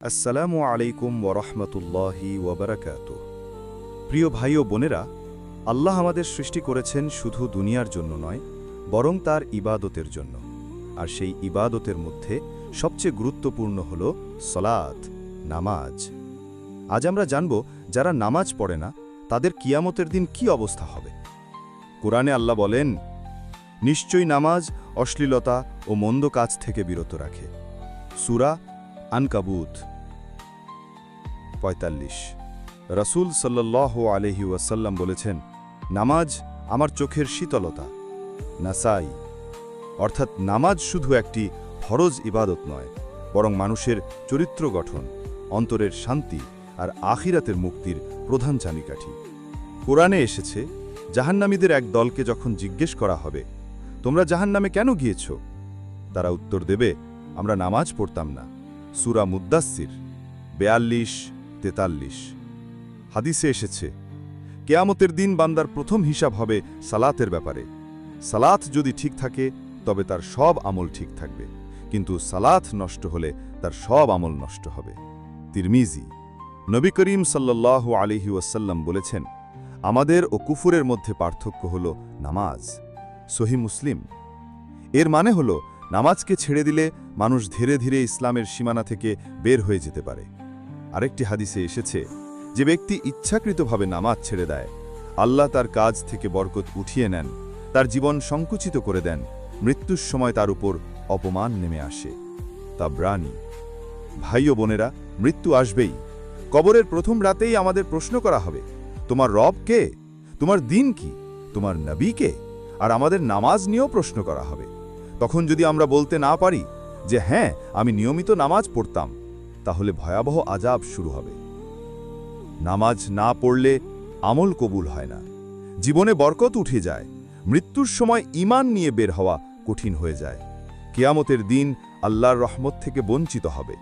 আসসালামু আলাইকুম ওরহমতুল্লাহি ওবরাকাতুহ। প্রিয় ভাই ও বোনেরা, আল্লাহ আমাদের সৃষ্টি করেছেন শুধু দুনিয়ার জন্য নয়, বরং তার ইবাদতের জন্য। আর সেই ইবাদতের মধ্যে সবচেয়ে গুরুত্বপূর্ণ হল সলাত, নামাজ। আজ আমরা জানব যারা নামাজ পড়ে না তাদের কিয়ামতের দিন কি অবস্থা হবে। কোরআনে আল্লাহ বলেন, নিশ্চয়ই নামাজ অশ্লীলতা ও মন্দ কাজ থেকে বিরত রাখে। সূরা আনকাবুত ৪৫। রাসূল সাল্লাল্লাহু আলাইহি ওয়াসাল্লাম বলেছেন, নামাজ আমার চোখের শীতলতা। নাসাই। অর্থাৎ নামাজ শুধু একটি ফরজ ইবাদত নয়, বরং মানুষের চরিত্র গঠন, অন্তরের শান্তি আর আখিরাতের মুক্তির প্রধান চাবিকাঠি। কোরআনে এসেছে, জাহান্নামীদের এক দলকে যখন জিজ্ঞেস করা হবে, তোমরা জাহান্নামে কেন গিয়েছ? তারা উত্তর দেবে, আমরা নামাজ পড়তাম না। সূরা মুদ্দাসসির ৪২-৪৩। হাদিসে এসেছে, কেয়ামতের দিন বান্দার প্রথম হিসাব হবে সালাতের ব্যাপারে। সালাত যদি ঠিক থাকে তবে তার সব আমল ঠিক থাকবে, কিন্তু সালাত নষ্ট হলে তার সব আমল নষ্ট হবে। তিরমিজি। নবী করিম সাল্লাল্লাহু আলাইহি ওয়াসাল্লাম বলেছেন, আমাদের ও কুফুরের মধ্যে পার্থক্য হল নামাজ। সহিহ মুসলিম। এর মানে হল, নামাজকে ছেড়ে দিলে মানুষ ধীরে ধীরে ইসলামের সীমানা থেকে বের হয়ে যেতে পারে। আরেকটি হাদিসে এসেছে, যে ব্যক্তি ইচ্ছাকৃতভাবে নামাজ ছেড়ে দেয়, আল্লাহ তার কাজ থেকে বরকত উঠিয়ে নেন, তার জীবন সংকুচিত করে দেন, মৃত্যুর সময় তার উপর অপমান নেমে আসে। তাবরানী। ভাই ও বোনেরা, মৃত্যু আসবেই। কবরের প্রথম রাতেই আমাদের প্রশ্ন করা হবে, তোমার রব কে? তোমার দিন কি? তোমার নবী কে? আর আমাদের নামাজ নিয়েও প্রশ্ন করা হবে। তখন যদি আমরা বলতে না পারি যে হ্যাঁ, আমি নিয়মিত নামাজ পড়তাম, তাহলে ভয়াবহ আযাব শুরু হবে। নামাজ না পড়লে আমল কবুল হয় না, জীবনে বরকত উঠে যায়, মৃত্যুর সময় ঈমান নিয়ে বের হওয়া কঠিন হয়ে যায়। কিয়ামতের দিন আল্লাহর রহমত থেকে বঞ্চিত হবে,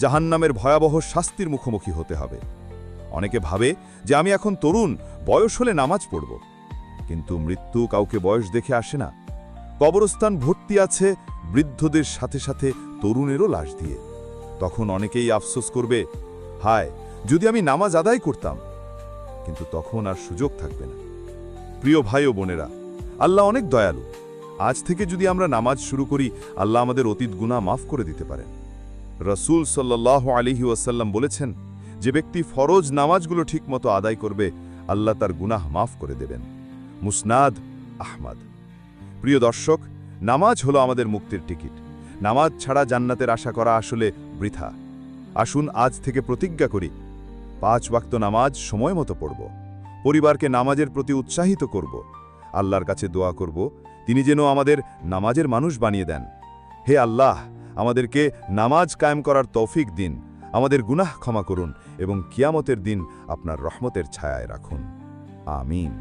জাহান্নামের ভয়াবহ শাস্তির মুখোমুখি হতে হবে। অনেকে ভাবে যে আমি এখন তরুণ, বয়স হলে নামাজ পড়ব। কিন্তু মৃত্যু কাউকে বয়স দেখে আসে না। কবরস্থান ভর্তি আছে বৃদ্ধদের সাথে সাথে তরুণেরও লাশ দিয়ে। তখন অনেকেই আফসোস করবে, হায়, যদি আমি নামাজ আদায় করতাম। কিন্তু তখন আর সুযোগ থাকবে না। প্রিয় ভাই ও বোনেরা, আল্লাহ অনেক দয়ালু। আজ থেকে যদি আমরা নামাজ শুরু করি, আল্লাহ আমাদের অতীত গুনাহ মাফ করে দিতে পারেন। রাসূল সাল্লাল্লাহু আলাইহি ওয়াসাল্লাম বলেছেন, যে ব্যক্তি ফরজ নামাজগুলো ঠিকমতো আদায় করবে, আল্লাহ তার গুনাহ মাফ করে দেবেন। মুসনাদ আহমদ। প্রিয় দর্শক, নামাজ হলো আমাদের মুক্তির টিকিট। নামাজ ছাড়া জান্নাতের আশা করা আসলে বৃথা। আসুন আজ থেকে প্রতিজ্ঞা করি, ৫ ওয়াক্ত নামাজ সময় মতো পড়ব, পরিবারকে নামাজের প্রতি উৎসাহিত করব, আল্লাহর কাছে দোয়া করব তিনি যেন আমাদের নামাজের মানুষ বানিয়ে দেন। হে আল্লাহ, আমাদেরকে নামাজ কায়েম করার তৌফিক দিন, আমাদের গুনাহ ক্ষমা করুন এবং কিয়ামতের দিন আপনার রহমতের ছায়ায় রাখুন। আমিন।